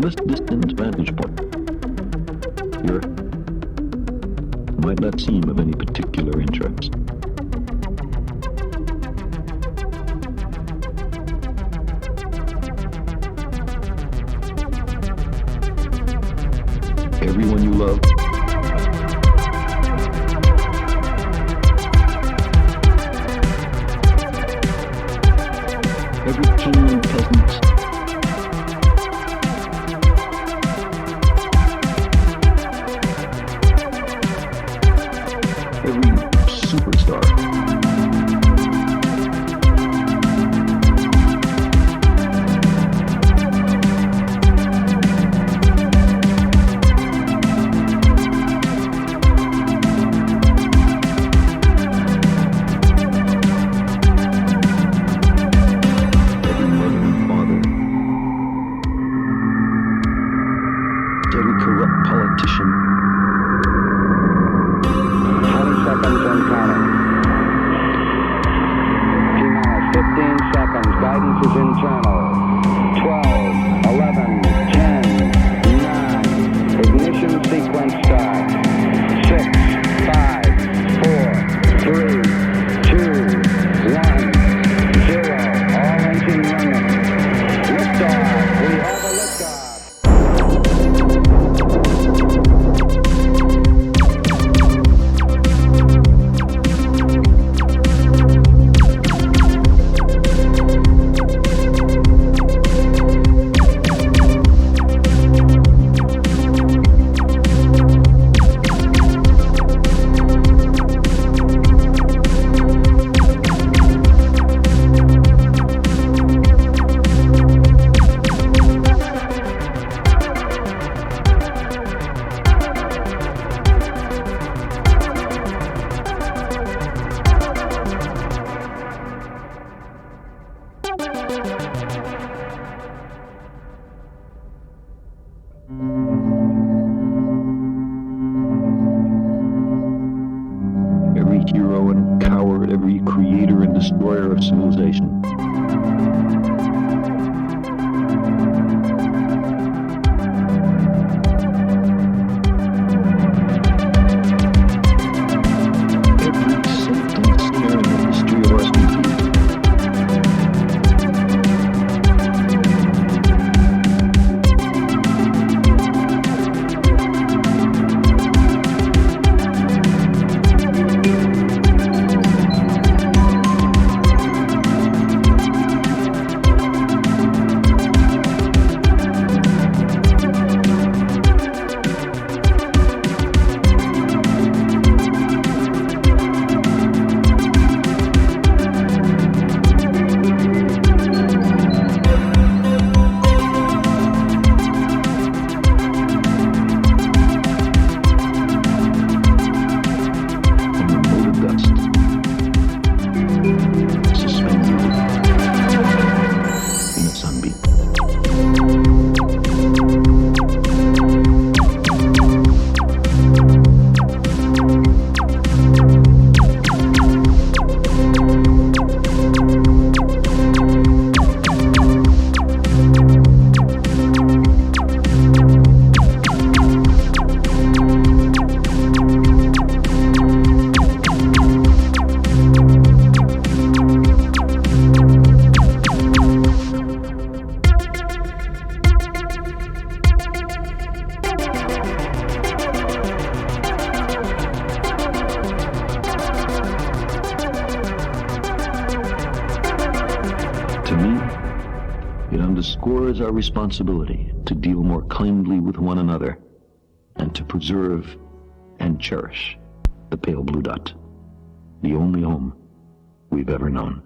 this distant vantage point, the Earth might not seem of any particular interest. Everyone you love, every king and peasant, every superstar, every corrupt politician, 20 seconds and counting. T-minus 15 seconds. Guidance is internal. 12, 11, 10, 9. Ignition sequence start. 6, 5, 4, 3, 2, 1, 0. All engine running. Liftoff. We have a liftoff. every hero and coward, every creator and destroyer of civilization. Every saint and sinner in the history of our species. To me, it underscores our responsibility to deal more kindly with one another and to preserve and cherish the pale blue dot, the only home we've ever known.